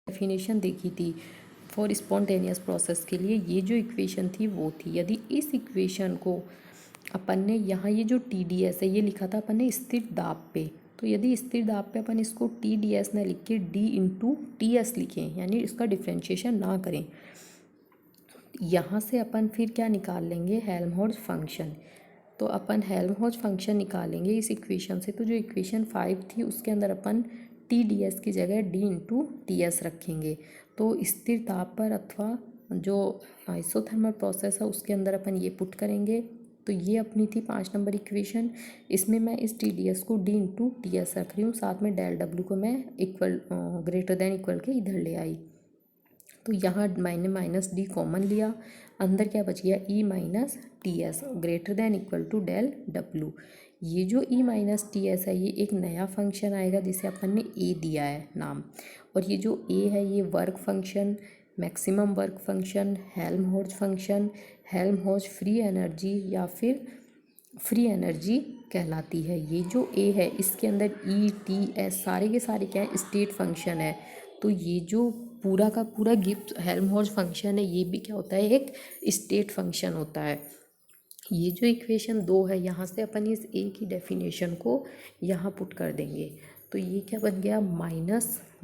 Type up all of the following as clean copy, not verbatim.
Definition देखी थी for spontaneous process के लिए, ये जो इक्वेशन थी वो थी। यदि इस इक्वेशन को अपन ने यहाँ ये जो TdS है ये लिखा था अपन ने स्थिर दाब पे, तो यदि स्थिर दाब पे अपन इसको TdS ना लिख के D/TS लिखें, यानी इसका डिफ्रेंशिएशन ना करें, यहाँ से अपन फिर क्या निकाल लेंगे, हेल्महोल्ट्ज फंक्शन। तो अपन हेल्महोल्ट्ज फंक्शन निकालेंगे इस इक्वेशन से। तो जो इक्वेशन 5 थी उसके अंदर अपन TdS की जगह D/TS रखेंगे। तो स्थिर ताप पर अथवा जो आइसोथर्मल प्रोसेस है उसके अंदर अपन ये पुट करेंगे। तो ये अपनी थी 5 नंबर इक्वेशन। इसमें मैं इस TdS को D/TS रख रही हूँ, साथ में डेल W को मैं इक्वल ग्रेटर देन इक्वल के इधर ले आई। तो यहाँ मैंने माइनस डी कॉमन लिया, अंदर क्या बच गया E-TS greater than equal to del W। ये जो E-TS है ये एक नया फंक्शन आएगा जिसे अपन ने A दिया है नाम, और ये जो A है ये work function, maximum work function, Helmholtz function, Helmholtz free energy या फिर फ्री एनर्जी कहलाती है। ये जो A है इसके अंदर E-TS सारे के सारे क्या है, स्टेट फंक्शन है। तो ये जो पूरा का पूरा गिब्स हेल्महोल्ट्ज फंक्शन है ये भी क्या होता है, एक स्टेट फंक्शन होता है। ये जो इक्वेशन 2 है यहाँ से अपन इस A की डेफिनेशन को यहाँ पुट कर देंगे। तो ये क्या बन गया,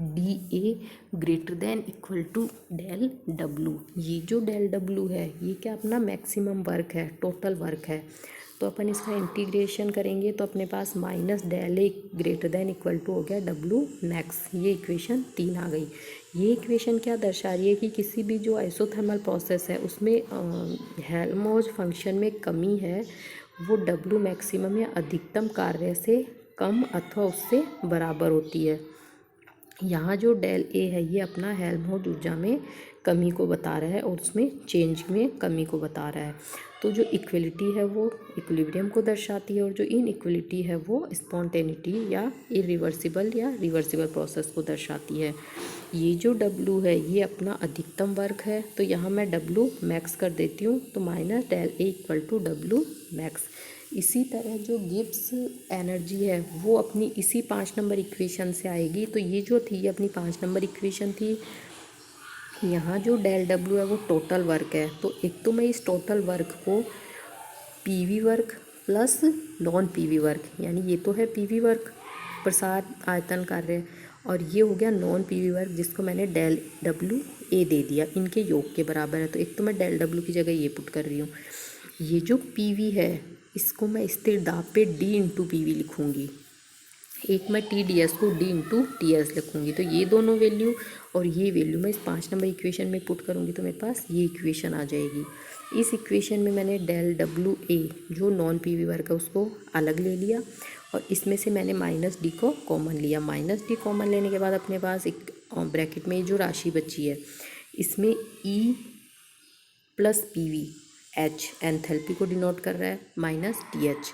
-DA greater than equal to del W। ये जो डेल W है ये क्या अपना मैक्सिमम वर्क है, टोटल वर्क है। तो अपन इसका इंटीग्रेशन करेंगे तो अपने पास -del A greater than equal to हो गया W मैक्स। ये इक्वेशन 3 आ गई। ये इक्वेशन क्या दर्शा रही है कि किसी भी जो आइसोथर्मल प्रोसेस है उसमें हेल्महोल्ट्ज फंक्शन में कमी है, वो W मैक्सिमम या अधिकतम कार्य से कम अथवा उससे बराबर होती है। यहाँ जो डेल A है ये अपना हेल्महोल्ट्ज ऊर्जा में कमी को बता रहा है और उसमें चेंज में कमी को बता रहा है। तो जो इक्वलिटी है वो इक्विलिब्रियम को दर्शाती है, और जो इनइक्वलिटी है वो स्पॉन्टेनिटी या इरिवर्सिबल या रिवर्सिबल प्रोसेस को दर्शाती है। ये जो W है ये अपना अधिकतम वर्क है, तो यहाँ मैं W मैक्स कर देती हूँ, तो -del A equal to W max. इसी तरह जो गिब्स एनर्जी है वो अपनी इसी 5 नंबर इक्वेशन से आएगी। तो ये जो थी ये अपनी 5 नंबर इक्वेशन थी। यहाँ जो डेल W है वो टोटल वर्क है, तो एक तो मैं इस टोटल वर्क को PV work plus non PV work, यानी ये तो है PV वर्क प्रसार आयतन कार्य, और ये हो गया नॉन PV वर्क जिसको मैंने डेल W A दे दिया, इनके योग के बराबर है। तो एक तो मैं डेल W की जगह ये पुट कर रही हूँ। ये जो PV है इसको मैं स्थिर दाब पे D/PV लिखूँगी, एक मैं TdS को D/TS लिखूँगी। तो ये दोनों वैल्यू और ये वैल्यू मैं इस 5 नंबर इक्वेशन में पुट करूँगी तो मेरे पास ये इक्वेशन आ जाएगी। इस इक्वेशन में मैंने डेल WA जो नॉन PV वर्क है उसको अलग ले लिया, और इसमें से मैंने -D को कॉमन लिया। -D कॉमन लेने के बाद अपने पास एक ब्रैकेट में जो राशि बची है इसमें E + PV H एंथैल्पी को डिनोट कर रहा है, -TH।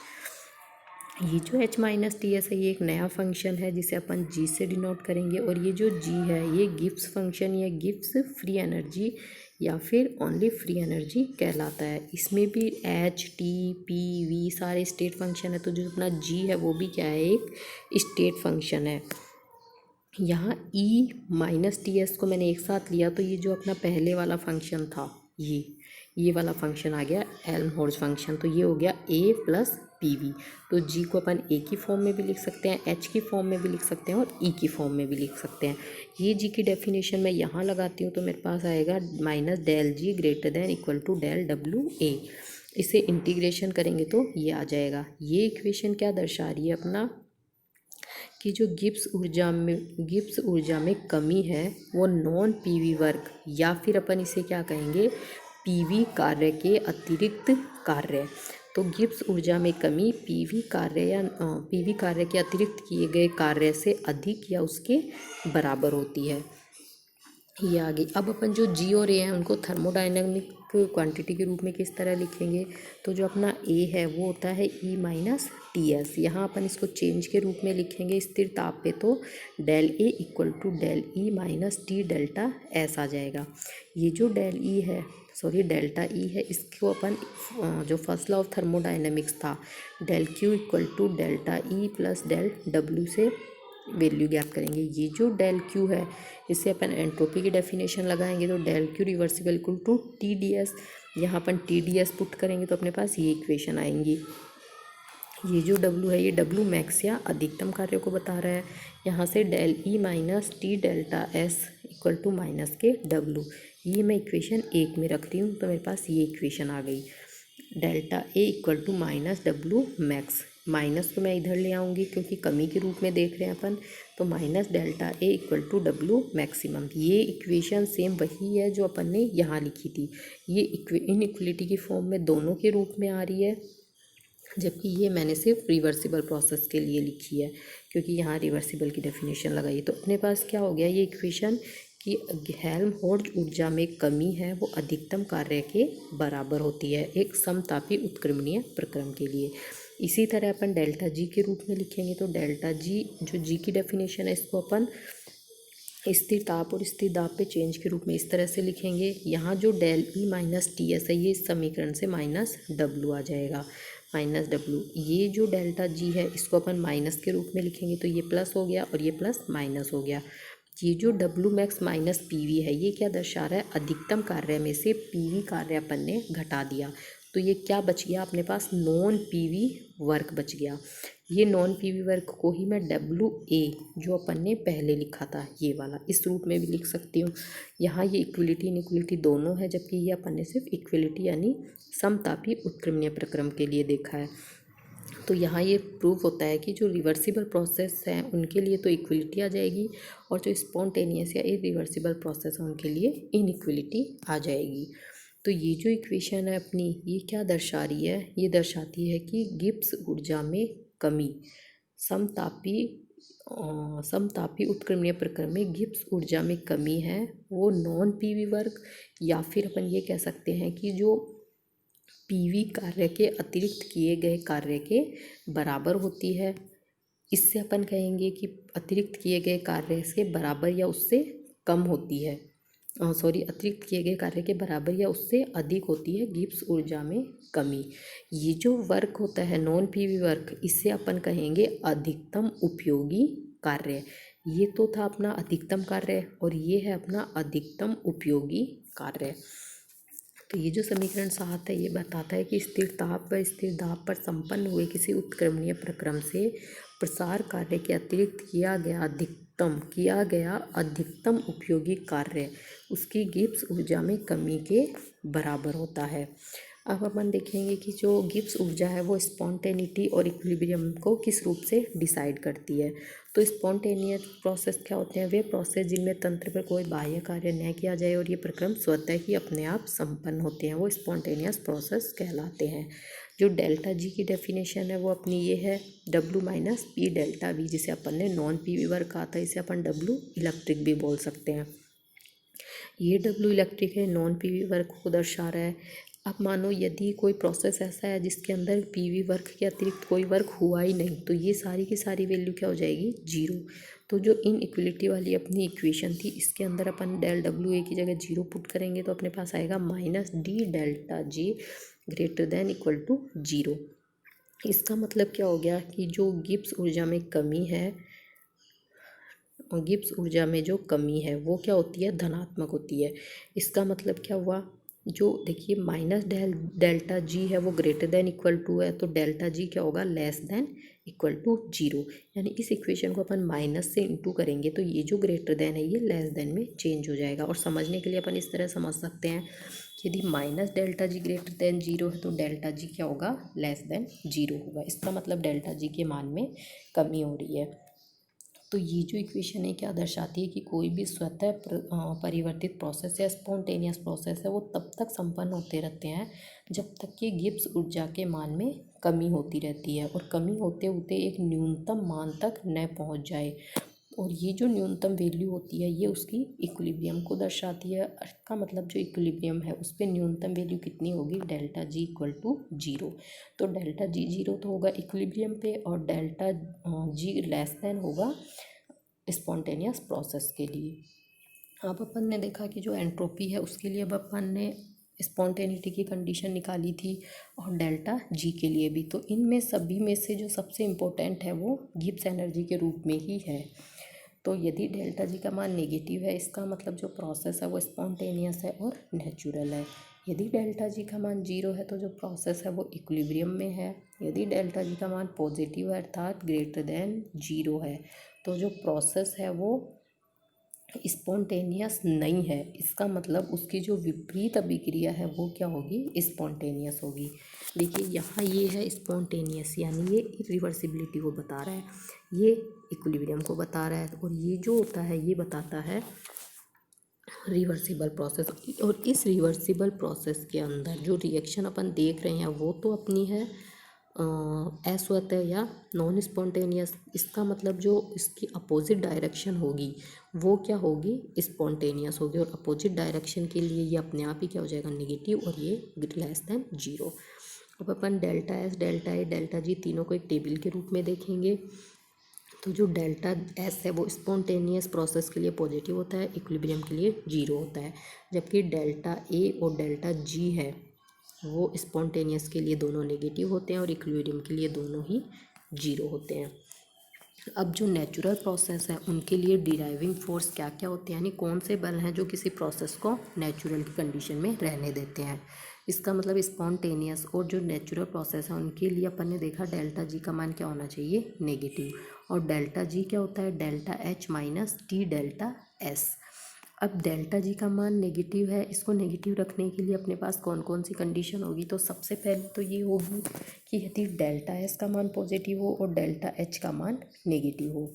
ये जो H-TS है ये एक नया फंक्शन है जिसे अपन G से डिनोट करेंगे, और ये जो G है ये गिब्स फंक्शन या गिब्स फ्री एनर्जी या फिर ओनली फ्री एनर्जी कहलाता है। इसमें भी H, T, P, V सारे स्टेट फंक्शन है, तो जो अपना G है वो भी क्या है, एक स्टेट फंक्शन है। यहाँ E-TS को मैंने एक साथ लिया, तो ये जो अपना पहले वाला फंक्शन था ये वाला फंक्शन आ गया हेल्महोल्ट्ज फंक्शन। तो ये हो गया A + PV। तो G को अपन A की फॉर्म में भी लिख सकते हैं, H की फॉर्म में भी लिख सकते हैं और E की फॉर्म में भी लिख सकते हैं। ये G की डेफिनेशन मैं यहाँ लगाती हूँ तो मेरे पास आएगा -del G greater than equal to del WA। इसे इंटीग्रेशन करेंगे तो ये आ जाएगा। ये इक्वेशन क्या दर्शा रही है अपना, कि जो गिब्स ऊर्जा में कमी है वो नॉन PV वर्क या फिर अपन इसे क्या कहेंगे, PV कार्य के अतिरिक्त कार्य। तो गिब्स ऊर्जा में कमी PV कार्य या PV कार्य के अतिरिक्त किए गए कार्य से अधिक या उसके बराबर होती है। ये आ गई। अब अपन जो G और A हैं उनको थर्मोडायनामिक क्वांटिटी के रूप में किस तरह लिखेंगे, तो जो अपना A है वो होता है E-TS। यहाँ अपन इसको चेंज के रूप में लिखेंगे स्थिर ताप पे, तो del A equal to del E-T delta S आ जाएगा। ये जो डेल्टा E है इसको अपन जो फर्स्ट लॉ ऑफ थर्मोडायनेमिक्स था del Q equal to delta E + del W से वैल्यू ज्ञात करेंगे। ये जो डेल क्यू है इससे अपन एंट्रोपी की डेफिनेशन लगाएंगे, तो del Q reversible equal to T D S. यहाँ अपन टी डी एस पुट करेंगे तो अपने पास ये इक्वेशन आएंगी। ये जो W है ये W मैक्स या अधिकतम कार्य को बता रहा है। यहाँ से del E minus T delta S equal to minus के W, ये मैं इक्वेशन 1 में रख रही हूँ, तो मेरे पास ये इक्वेशन आ गई। Delta A equal to minus W max, minus तो मैं इधर ले आऊँगी क्योंकि कमी के रूप में देख रहे हैं अपन, तो minus delta A equal to W maximum. ये इक्वेशन सेम वही है जो अपन ने यहाँ लिखी थी। ये इनइक्वलिटी की फॉर्म में दोनों के रूप में आ रही है, जबकि ये मैंने सिर्फ रिवर्सिबल प्रोसेस के लिए लिखी है क्योंकि यहाँ रिवर्सिबल की डेफिनेशन लगाई। तो अपने पास क्या हो गया ये इक्वेशन कि हेल्महोल्ट्ज़ ऊर्जा में कमी है वो अधिकतम कार्य के बराबर होती है एक समतापी उत्क्रमणीय प्रक्रम के लिए। इसी तरह अपन डेल्टा जी के रूप में लिखेंगे, तो डेल्टा जी जो जी की डेफिनेशन है इसको अपन स्थिर ताप और स्थिर दाब पे चेंज के रूप में इस तरह से लिखेंगे। यहाँ जो del E minus T S है ये इस समीकरण से माइनस डब्लू आ जाएगा, माइनस डब्लू। ये जो डेल्टा जी है इसको अपन माइनस के रूप में लिखेंगे, तो ये प्लस हो गया और ये प्लस माइनस हो गया। ये जो W max minus P V है ये क्या दर्शा रहा है, अधिकतम कार्य में से पी वी कार्य अपन ने घटा दिया, तो ये क्या बच गया अपने पास, नॉन पी वी वर्क बच गया। ये नॉन पी वी वर्क को ही मैं डब्लू ए जो अपन ने पहले लिखा था ये वाला इस रूप में भी लिख सकती हूँ। यहाँ ये इक्वलिटी इनइक्वलिटी दोनों है, जबकि ये अपन ने सिर्फ इक्वलिटी यानी समतापी उत्क्रमणीय प्रक्रम के लिए देखा है। तो यहाँ ये प्रूफ होता है कि जो रिवर्सिबल प्रोसेस हैं उनके लिए तो इक्वलिटी आ जाएगी, और जो स्पॉन्टेनियस या इरिवर्सिबल प्रोसेस है उनके लिए इनइक्वलिटी आ जाएगी। तो ये जो इक्वेशन है अपनी ये क्या दर्शा रही है, ये दर्शाती है कि गिब्स ऊर्जा में कमी समतापी उत्क्रमणीय प्रक्रम में गिब्स ऊर्जा में कमी है वो नॉन पीवी वर्क, या फिर अपन ये कह सकते हैं कि जो पीवी कार्य के अतिरिक्त किए गए कार्य के बराबर होती है। इससे अपन कहेंगे कि अतिरिक्त किए गए कार्य से बराबर या उससे कम होती है, अतिरिक्त किए गए कार्य के बराबर या उससे अधिक होती है गिब्स ऊर्जा में कमी। ये जो वर्क होता है नॉन पीवी वर्क, इससे अपन कहेंगे अधिकतम उपयोगी कार्य। ये तो था अपना अधिकतम कार्य और ये है अपना अधिकतम उपयोगी कार्य। तो ये जो समीकरण 7 है ये बताता है कि स्थिर ताप व स्थिर दाब पर संपन्न हुए किसी उत्क्रमणीय प्रक्रम से प्रसार कार्य के अतिरिक्त किया गया अधिकतम उपयोगी कार्य उसकी गिब्स ऊर्जा में कमी के बराबर होता है। अब अपन देखेंगे कि जो गिब्स ऊर्जा है वो स्पॉन्टेनिटी और इक्विलिब्रियम को किस रूप से डिसाइड करती है। तो स्पॉन्टेनियस प्रोसेस क्या होते हैं, वे प्रोसेस जिनमें तंत्र पर कोई बाह्य कार्य न किया जाए और ये प्रक्रम स्वतः ही अपने आप संपन्न होते हैं, वो स्पॉन्टेनियस प्रोसेस कहलाते हैं। जो डेल्टा जी की डेफिनेशन है वो अपनी ये है W minus P delta we, जिसे अपन ने नॉन पी वी वर्क कहा था, इसे अपन डब्लू इलेक्ट्रिक भी बोल सकते हैं। ये डब्लू इलेक्ट्रिक है, नॉन पी वी वर्क को दर्शा रहा है। अब मानो यदि कोई प्रोसेस ऐसा है जिसके अंदर पीवी वर्क के अतिरिक्त कोई वर्क हुआ ही नहीं, तो ये सारी की सारी वैल्यू क्या हो जाएगी, जीरो। तो जो इनइक्वलिटी वाली अपनी इक्वेशन थी इसके अंदर अपन डेल डब्ल्यू ए की जगह जीरो पुट करेंगे तो अपने पास आएगा minus D delta G greater than equal to zero. इसका मतलब क्या हो गया कि जो गिब्स ऊर्जा में कमी है, गिब्स ऊर्जा में जो कमी है वो क्या होती है, धनात्मक होती है। इसका मतलब क्या हुआ, जो देखिए माइनस डेल्टा जी है वो ग्रेटर देन इक्वल टू है, तो डेल्टा जी क्या होगा, less than equal to zero. यानी इस इक्वेशन को अपन माइनस से इंटू करेंगे तो ये जो ग्रेटर देन है ये लेस देन में चेंज हो जाएगा। और समझने के लिए अपन इस तरह समझ सकते हैं कि यदि minus delta G greater than zero है तो डेल्टा जी क्या होगा, लेस देन जीरो होगा। इसका मतलब डेल्टा जी के मान में कमी हो रही है। तो ये जो इक्वेशन है क्या दर्शाती है कि कोई भी स्वतः परिवर्तित प्रोसेस या स्पॉन्टेनियस प्रोसेस है वो तब तक संपन्न होते रहते हैं जब तक कि गिब्स ऊर्जा के मान में कमी होती रहती है, और कमी होते होते एक न्यूनतम मान तक न पहुंच जाए। और ये जो न्यूनतम वैल्यू होती है ये उसकी इक्विलिब्रियम को दर्शाती है। इसका मतलब जो इक्विलिब्रियम है उस पर न्यूनतम वैल्यू कितनी होगी, delta G equal to zero. तो डेल्टा जी जीरो तो होगा इक्विलिब्रियम पे, और डेल्टा जी लेस देन होगा स्पॉन्टेनियस प्रोसेस के लिए। अब अपन ने देखा कि जो एंट्रोपी है उसके लिए अब अपन ने स्पॉन्टेनिटी की कंडीशन निकाली थी और डेल्टा जी के लिए भी। तो इनमें सभी में से जो सबसे इम्पोर्टेंट है वो गिब्स एनर्जी के रूप में ही है। तो यदि डेल्टा जी का मान नेगेटिव है, इसका मतलब जो प्रोसेस है वो स्पॉन्टेनियस है और नेचुरल है। यदि डेल्टा जी का मान जीरो है तो जो प्रोसेस है वो इक्विलिब्रियम में है। यदि डेल्टा जी का मान पॉजिटिव है अर्थात ग्रेटर देन जीरो है तो जो प्रोसेस है वो स्पॉन्टेनियस नहीं है। इसका मतलब उसकी जो विपरीत अभिक्रिया है वो क्या होगी, स्पॉन्टेनियस होगी। देखिए यहाँ ये है स्पॉन्टेनियस, यानी ये इरिवर्सिबिलिटी को बता रहा है, ये इक्विलिब्रियम को बता रहा है, और ये जो होता है ये बताता है रिवर्सिबल प्रोसेस। और इस रिवर्सिबल प्रोसेस के अंदर जो रिएक्शन अपन देख रहे हैं वो तो अपनी है अस्वतः या नॉन स्पॉन्टेनियस। इसका मतलब जो इसकी अपोजिट डायरेक्शन होगी वो क्या होगी, स्पॉन्टेनियस होगी। और अपोजिट डायरेक्शन के लिए ये अपने आप ही क्या हो जाएगा, नेगेटिव, और ये लेस देन जीरो। अब अपन delta S, delta A, delta G तीनों को एक टेबल के रूप में देखेंगे। तो जो डेल्टा एस है वो स्पॉन्टेनियस प्रोसेस के लिए पॉजिटिव होता है, इक्विलिब्रियम के लिए जीरो होता है। जबकि डेल्टा ए और डेल्टा जी है वो स्पॉन्टेनियस के लिए दोनों नेगेटिव होते हैं और इक्विलिब्रियम के लिए दोनों ही जीरो होते हैं। अब जो नेचुरल प्रोसेस है उनके लिए डिराइविंग फोर्स क्या क्या होते हैं, यानी कौन से बल हैं जो किसी प्रोसेस को नेचुरल की कंडीशन में रहने देते हैं। इसका मतलब स्पॉन्टेनियस और जो नेचुरल प्रोसेस है उनके लिए अपन ने देखा डेल्टा जी का मान क्या होना चाहिए, नेगेटिव। और डेल्टा जी क्या होता है, delta H minus T delta S. अब डेल्टा जी का मान नेगेटिव है, इसको नेगेटिव रखने के लिए अपने पास कौन कौन सी कंडीशन होगी। तो सबसे पहले तो ये होगी कि यदि डेल्टा एस का मान पॉजिटिव हो और डेल्टा एच का मान नेगेटिव हो।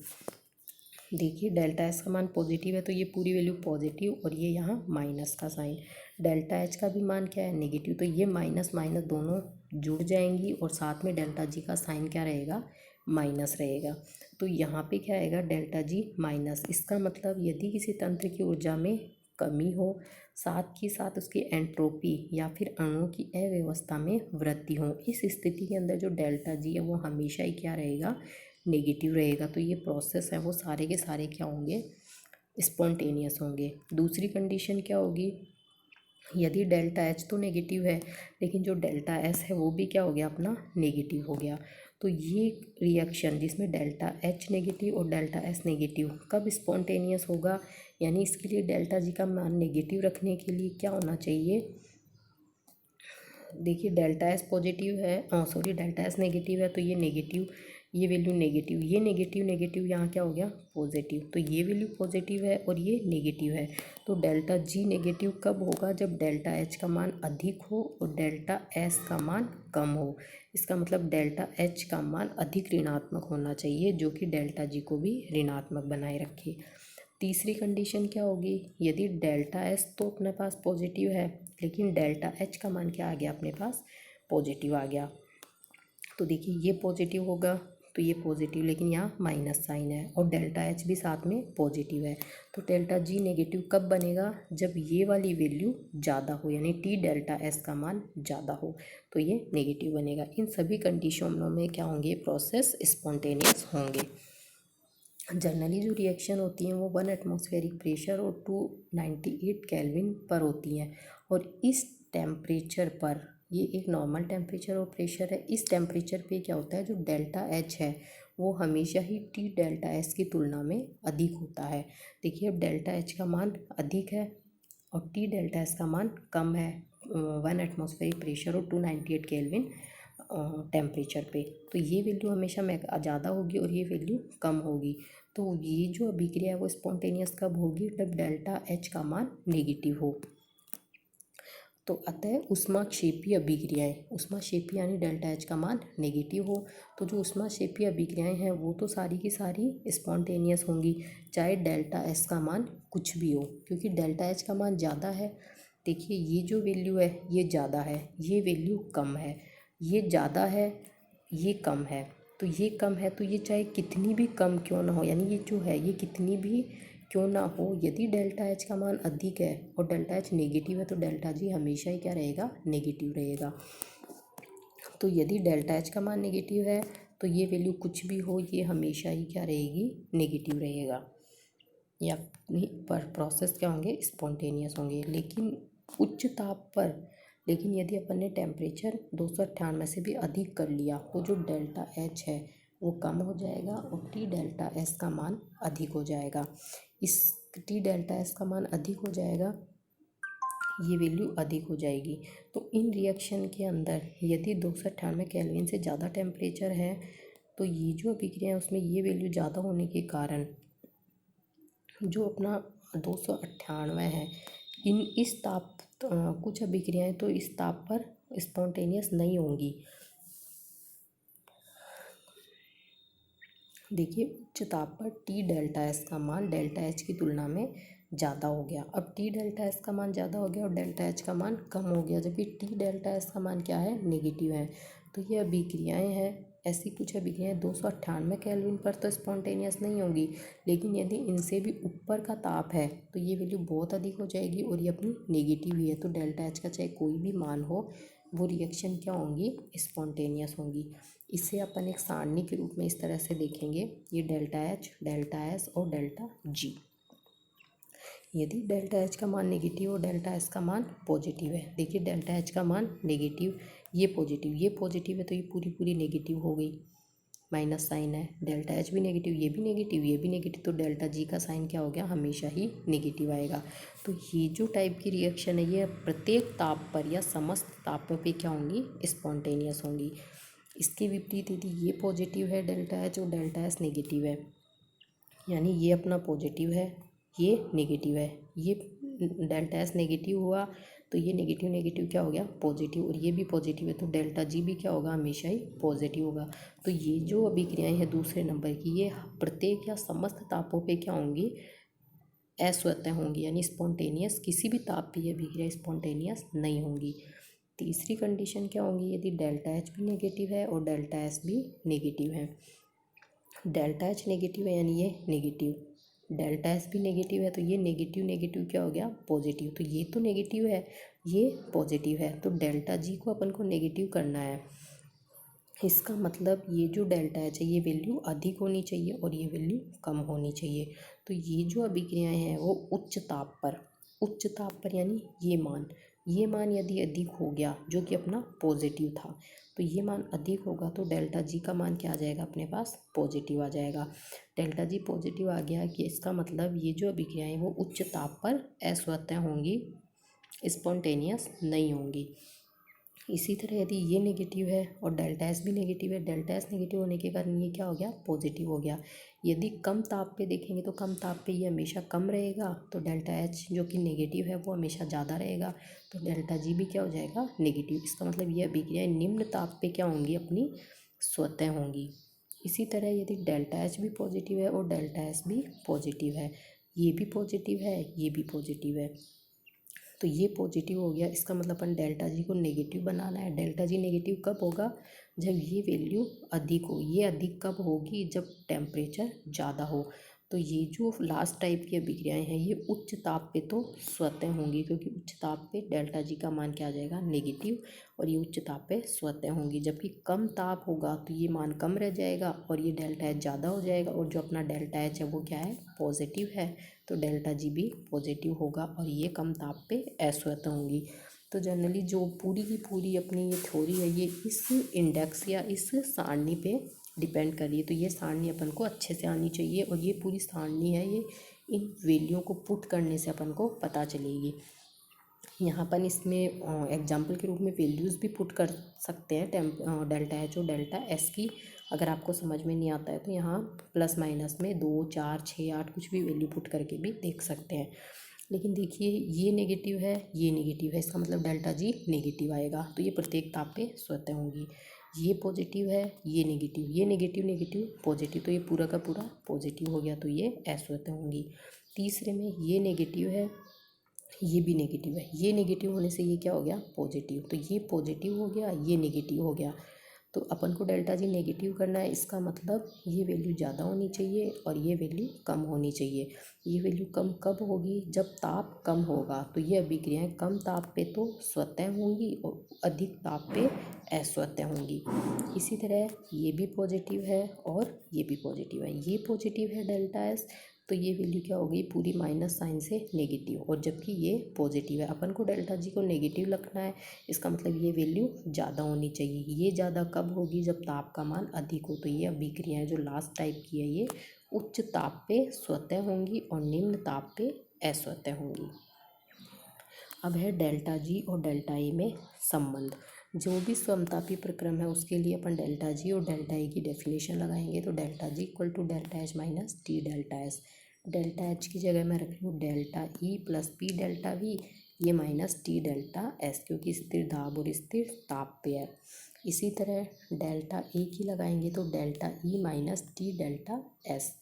देखिए डेल्टा एस का मान पॉजिटिव है तो ये पूरी वैल्यू पॉजिटिव और ये यहाँ माइनस का साइन। डेल्टा एच का भी मान क्या है, नेगेटिव, तो ये माइनस माइनस दोनों जुड़ जाएंगी और साथ में डेल्टा जी का साइन क्या रहेगा, माइनस रहेगा। तो यहाँ पे क्या आएगा, डेल्टा जी माइनस। इसका मतलब यदि किसी तंत्र की ऊर्जा में कमी हो, साथ ही साथ उसकी एंट्रोपी या फिर अणुओं की अव्यवस्था में वृद्धि हो, इस स्थिति के अंदर जो डेल्टा जी है वो हमेशा ही क्या रहेगा, नेगेटिव रहेगा। तो ये प्रोसेस है वो सारे के सारे क्या होंगे, स्पॉन्टेनियस होंगे। दूसरी कंडीशन क्या होगी, यदि डेल्टा एच तो नेगेटिव है लेकिन जो डेल्टा एस है वो भी क्या हो गया, अपना नेगेटिव हो गया। तो ये रिएक्शन जिसमें डेल्टा एच नेगेटिव और डेल्टा एस नेगेटिव कब स्पॉन्टेनियस होगा, यानी इसके लिए डेल्टा जी का मान नेगेटिव रखने के लिए क्या होना चाहिए। देखिए डेल्टा एस पॉजिटिव है, सॉरी डेल्टा एस नेगेटिव है तो ये नेगेटिव, ये वैल्यू नेगेटिव, ये नेगेटिव नेगेटिव यहाँ क्या हो गया, पॉजिटिव। तो ये वैल्यू पॉजिटिव है और ये नेगेटिव है। तो डेल्टा जी नेगेटिव कब होगा, जब डेल्टा एच का मान अधिक हो और डेल्टा एस का मान कम हो। इसका मतलब डेल्टा एच का मान अधिक ऋणात्मक होना चाहिए जो कि डेल्टा जी को भी ऋणात्मक बनाए रखे। तीसरी कंडीशन क्या होगी, यदि डेल्टा एस तो अपने पास पॉजिटिव है लेकिन डेल्टा एच का मान क्या आ गया, अपने पास पॉजिटिव आ गया। तो देखिए ये पॉजिटिव होगा तो ये पॉजिटिव, लेकिन यहाँ माइनस साइन है और डेल्टा एच भी साथ में पॉजिटिव है। तो डेल्टा जी नेगेटिव कब बनेगा, जब ये वाली वैल्यू ज़्यादा हो, यानी टी डेल्टा एस का मान ज़्यादा हो तो ये नेगेटिव बनेगा। इन सभी कंडीशनों में क्या होंगे, प्रोसेस स्पॉन्टेनियस होंगे। जनरली जो रिएक्शन होती हैं वो 1 एटमॉस्फेरिक प्रेशर और 298 केल्विन पर होती हैं। और इस टेम्परेचर पर, ये एक नॉर्मल टेम्परेचर और प्रेशर है, इस टेम्परेचर पे क्या होता है, जो डेल्टा एच है वो हमेशा ही टी डेल्टा एस की तुलना में अधिक होता है। देखिए अब डेल्टा एच का मान अधिक है और टी डेल्टा एस का मान कम है 1 एटमॉस्फेरिक प्रेशर और 298 केल्विन टेम्परेचर पे। तो ये वैल्यू हमेशा ज़्यादा होगी और ये वैल्यू कम होगी। तो ये जो अभिक्रिया है वो स्पॉन्टेनियस कब होगी, जब डेल्टा एच का मान नेगेटिव हो। तो अतः ऊष्माक्षेपीय अभिक्रियाएं, ऊष्माक्षेपीय यानी डेल्टा एच का मान नेगेटिव हो, तो जो ऊष्माक्षेपीय अभिक्रियाएं हैं वो तो सारी की सारी स्पॉन्टेनियस होंगी, चाहे डेल्टा एस का मान कुछ भी हो, क्योंकि डेल्टा एच का मान ज़्यादा है। देखिए ये जो वैल्यू है ये ज़्यादा है, ये वैल्यू कम है, ये ज़्यादा है, ये कम है। तो ये कम है तो ये चाहे कितनी भी कम क्यों ना हो, यानी ये जो है ये कितनी भी क्यों ना हो, यदि डेल्टा एच का मान अधिक है और डेल्टा एच नेगेटिव है तो डेल्टा जी हमेशा ही क्या रहेगा, नेगेटिव रहेगा। तो यदि डेल्टा एच का मान नेगेटिव है तो ये वैल्यू कुछ भी हो ये हमेशा ही क्या रहेगी, नेगेटिव रहेगा, या पर प्रोसेस क्या होंगे, स्पॉन्टेनियस होंगे। लेकिन उच्च ताप पर लेकिन यदि अपन ने टेम्परेचर 298 से भी अधिक कर लिया तो जो डेल्टा एच है वो कम हो जाएगा और टी डेल्टा एस का मान अधिक हो जाएगा। इस टी डेल्टा एस का मान अधिक हो जाएगा, ये वैल्यू अधिक हो जाएगी। तो इन रिएक्शन के अंदर यदि 298 केल्विन से ज़्यादा टेम्परेचर है तो ये जो अभिक्रिया है उसमें ये वैल्यू ज़्यादा होने के कारण जो अपना 298 है, इस ताप कुछ अभिक्रियाएं तो इस ताप पर स्पॉन्टेनियस नहीं होंगी। देखिए उच्च ताप पर टी डेल्टा एस का मान डेल्टा एच की तुलना में ज़्यादा हो गया। अब टी डेल्टा एस का मान ज़्यादा हो गया और डेल्टा एच का मान कम हो गया, जबकि टी डेल्टा एस का मान क्या है, नेगेटिव है। तो ये अभिक्रियाएं हैं, ऐसी कुछ अभिक्रियाएं 298 केल्विन पर तो स्पॉन्टेनियस नहीं होंगी, लेकिन यदि इनसे भी ऊपर का ताप है तो ये वैल्यू बहुत अधिक हो जाएगी और ये अपनी नेगेटिव ही है। तो डेल्टा एच का चाहे कोई भी मान हो वो रिएक्शन क्या होंगी, स्पॉन्टेनियस होंगी। इसे अपन एक सारणी के रूप में इस तरह से देखेंगे, ये डेल्टा एच, डेल्टा एस और डेल्टा जी। यदि डेल्टा एच का मान नेगेटिव और डेल्टा एस का मान पॉजिटिव है, देखिए डेल्टा एच का मान नेगेटिव, ये पॉजिटिव, ये पॉजिटिव है तो ये पूरी पूरी नेगेटिव हो गई, माइनस साइन है। डेल्टा एच भी नेगेटिव, ये भी नेगेटिव, ये भी नेगेटिव, तो डेल्टा जी का साइन क्या हो गया, हमेशा ही नेगेटिव आएगा। तो ये जो टाइप की रिएक्शन है ये प्रत्येक ताप पर या समस्त तापों पे क्या होंगी, स्पॉन्टेनियस होंगी। इसके विपरीत यदि ये पॉजिटिव है डेल्टा एच और डेल्टा एस नेगेटिव है, यानी ये अपना पॉजिटिव है, ये नेगेटिव है, ये डेल्टा एस नेगेटिव हुआ तो ये नेगेटिव नेगेटिव क्या हो गया, पॉजिटिव, और ये भी पॉजिटिव है तो डेल्टा जी भी क्या होगा, हमेशा ही पॉजिटिव होगा। तो ये जो अभिक्रियाएं हैं दूसरे नंबर की, ये प्रत्येक या समस्त तापों पे क्या होंगी, अस्वतः होंगी, यानी स्पॉन्टेनियस किसी भी ताप पे ये अभिक्रिया स्पॉन्टेनियस नहीं होंगी। तीसरी कंडीशन क्या होंगी, यदि डेल्टा एच भी नेगेटिव है और डेल्टा एस भी नेगेटिव है। डेल्टा एच नेगेटिव है यानी ये नेगेटिव, डेल्टा एस भी नेगेटिव है तो ये नेगेटिव नेगेटिव क्या हो गया, पॉजिटिव। तो ये तो नेगेटिव है, ये पॉजिटिव है, तो डेल्टा जी को अपन को नेगेटिव करना है। इसका मतलब ये जो डेल्टा एच है ये वैल्यू अधिक होनी चाहिए और ये वैल्यू कम होनी चाहिए। तो ये जो अभिक्रियाएं हैं वो उच्च ताप पर यानी ये मान यदि अधिक हो गया, जो कि अपना पॉजिटिव था, तो ये मान अधिक होगा तो डेल्टा जी का मान क्या आ जाएगा, अपने पास पॉजिटिव आ जाएगा। डेल्टा जी पॉजिटिव आ गया कि इसका मतलब ये जो अभिक्रियाएं वो उच्च ताप पर अस्वतः होंगी, स्पॉन्टेनियस नहीं होंगी। इसी तरह यदि ये नेगेटिव है और डेल्टा एस भी नेगेटिव है, डेल्टा एस नेगेटिव होने के कारण ये क्या हो गया, पॉजिटिव हो गया। यदि कम ताप पे देखेंगे तो कम ताप पे ये हमेशा कम रहेगा, तो डेल्टा एच जो कि नेगेटिव है वो हमेशा ज़्यादा रहेगा, तो डेल्टा जी भी क्या हो जाएगा, नेगेटिव। इसका मतलब ये अभिक्रियाएं निम्न ताप पे क्या होंगी, अपनी स्वतः होंगी। इसी तरह यदि डेल्टा एच भी पॉजिटिव है और डेल्टा एस भी पॉजिटिव है, ये भी पॉजिटिव है, ये भी पॉजिटिव है, तो ये पॉजिटिव हो गया। इसका मतलब अपन डेल्टा जी को नेगेटिव बनाना है। डेल्टा जी नेगेटिव कब होगा, जब ये वैल्यू अधिक हो। ये अधिक कब होगी, जब टेम्परेचर ज़्यादा हो। तो ये जो लास्ट टाइप की अभिक्रियाएं हैं ये उच्च ताप पे तो स्वतः होंगी, क्योंकि उच्च ताप पे डेल्टा जी का मान क्या आ जाएगा, नेगेटिव, और ये उच्च ताप पे स्वतः होंगी। जबकि कम ताप होगा तो ये मान कम रह जाएगा और ये डेल्टा एच ज़्यादा हो जाएगा, और जो अपना डेल्टा एच है वो क्या है, पॉजिटिव है, तो डेल्टा जी भी पॉजिटिव होगा और ये कम ताप पे अस्वतः होंगी। तो जनरली जो पूरी की पूरी अपनी ये थ्योरी है ये इस इंडेक्स या इस सारणी पे डिपेंड कर रही है। तो ये सारणी अपन को अच्छे से आनी चाहिए और ये पूरी सारणी है ये इन वैल्यूओं को पुट करने से अपन को पता चलेगी। यहाँ अपन इसमें एग्जाम्पल के रूप में वैल्यूज़ भी पुट कर सकते हैं, डेल्टा एच और डेल्टा एस की। अगर आपको समझ में नहीं आता है तो यहाँ प्लस माइनस में 2, 4, 6, 8 कुछ भी वैल्यू पुट करके भी देख सकते हैं। लेकिन देखिए ये नेगेटिव है, ये नेगेटिव है, इसका मतलब डेल्टा जी नेगेटिव आएगा, तो ये प्रत्येक ताप पे स्वतः होंगी। ये पॉजिटिव है, ये नेगेटिव, ये नेगेटिव नेगेटिव पॉजिटिव, तो ये पूरा का पूरा पॉजिटिव हो गया, तो ये अस्वतः होंगी। तीसरे में ये नेगेटिव है, ये भी नेगेटिव है, ये नेगेटिव होने से ये क्या हो गया, पॉजिटिव, तो ये पॉजिटिव हो गया, ये नेगेटिव हो गया। तो अपन को डेल्टा जी नेगेटिव करना है, इसका मतलब ये वैल्यू ज़्यादा होनी चाहिए और ये वैल्यू कम होनी चाहिए। ये वैल्यू कम कब होगी, जब ताप कम होगा। तो ये अभिक्रियाएं कम ताप पे तो स्वतः होंगी और अधिक ताप पे अस्वतः होंगी। इसी तरह ये भी पॉजिटिव है और ये भी पॉजिटिव है, ये पॉजिटिव है डेल्टा एस, तो ये वैल्यू क्या होगी, पूरी माइनस साइन से नेगेटिव, और जबकि ये पॉजिटिव है। अपन को डेल्टा जी को नेगेटिव रखना है, इसका मतलब ये वैल्यू ज़्यादा होनी चाहिए। ये ज़्यादा कब होगी, जब ताप का मान अधिक हो। तो ये अभिक्रियाएँ जो लास्ट टाइप की है ये उच्च ताप पे स्वतः होंगी और निम्न ताप पे अस्वतः होंगी। अब है डेल्टा जी और डेल्टा ए में संबंध। जो भी समतापी प्रक्रम है उसके लिए अपन डेल्टा जी और डेल्टा ए की डेफिनेशन लगाएंगे। तो delta G equal to delta H minus T delta S. Delta H की जगह मैं रख रही हूँ delta E plus P delta V, ये माइनस टी डेल्टा एस, क्योंकि स्थिर दाब और स्थिर ताप पे है। इसी तरह डेल्टा ए की लगाएंगे तो delta E minus T delta S.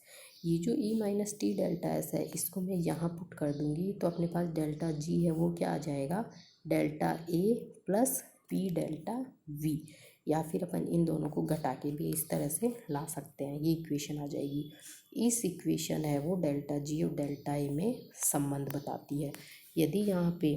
ये जो ई माइनस टी डेल्टा एस है इसको मैं यहाँ पुट कर दूँगी, तो अपने पास डेल्टा जी है वो क्या आ जाएगा, delta A plus P delta we, या फिर अपन इन दोनों को घटा के भी इस तरह से ला सकते हैं, ये इक्वेशन आ जाएगी। इस इक्वेशन है वो डेल्टा जी और डेल्टा ए में संबंध बताती है। यदि यहाँ पे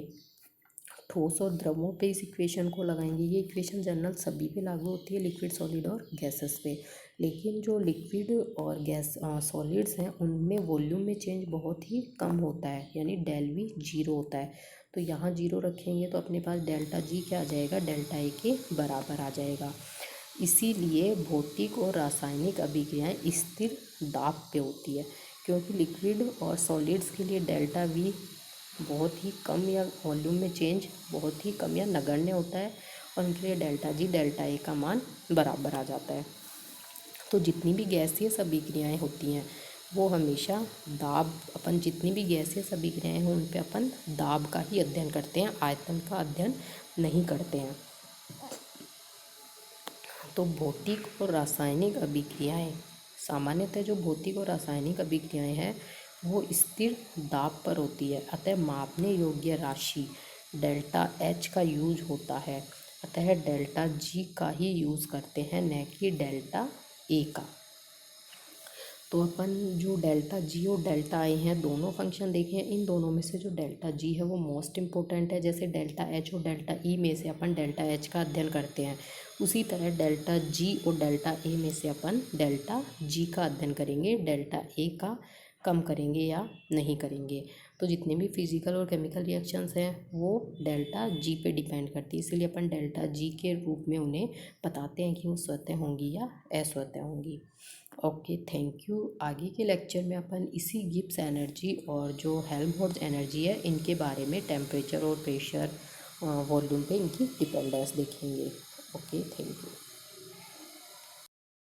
ठोस और द्रवों पे इस इक्वेशन को लगाएंगे, ये इक्वेशन जनरल सभी पे लागू होती है, लिक्विड, सॉलिड और गैसेस पे। लेकिन जो लिक्विड और गैस सॉलिड्स हैं उनमें वॉल्यूम में चेंज बहुत ही कम होता है, यानी डेल वी जीरो होता है। तो यहाँ जीरो रखेंगे तो अपने पास डेल्टा जी क्या आ जाएगा, डेल्टा ए के बराबर आ जाएगा। इसीलिए भौतिक और रासायनिक अभिक्रियाएँ स्थिर दाब पे होती है, क्योंकि लिक्विड और सॉलिड्स के लिए डेल्टा वी बहुत ही कम या वॉल्यूम में चेंज बहुत ही कम या नगण्य होता है, और उनके लिए डेल्टा जी डेल्टा ए का मान बराबर आ जाता है। तो जितनी भी गैसीय अभिक्रियाएँ होती हैं वो हमेशा दाब, अपन जितनी भी गैसीय अभिक्रियाएँ हैं उन पे अपन दाब का ही अध्ययन करते हैं, आयतन का अध्ययन नहीं करते हैं। तो भौतिक और रासायनिक अभिक्रियाएँ, सामान्यतः जो भौतिक और रासायनिक अभिक्रियाएँ हैं वो स्थिर दाब पर होती है, अतः मापने योग्य राशि डेल्टा एच का यूज होता है, अतः डेल्टा जी का ही यूज़ करते हैं, न कि डेल्टा ए का। तो अपन जो डेल्टा जी और डेल्टा ए हैं दोनों फंक्शन देखे हैं, इन दोनों में से जो डेल्टा जी है वो मोस्ट इम्पोर्टेंट है। जैसे डेल्टा एच और डेल्टा ई में से अपन डेल्टा एच का अध्ययन करते हैं, उसी तरह डेल्टा जी और डेल्टा ए में से अपन डेल्टा जी का अध्ययन करेंगे, डेल्टा ए का कम करेंगे या नहीं करेंगे। तो जितने भी फिजिकल और केमिकल रिएक्शंस हैं वो डेल्टा जी पे डिपेंड करती है, इसलिए अपन डेल्टा जी के रूप में उन्हें बताते हैं कि वो स्वतः होंगी या अस्वतः होंगी। Okay, thank you. आगे के लेक्चर में अपन इसी गिब्स एनर्जी और जो हेल्महोल्ट्ज़ एनर्जी है इनके बारे में टेम्परेचर और प्रेशर वॉल्यूम पे इनकी डिपेंडेंस देखेंगे। Okay, thank you.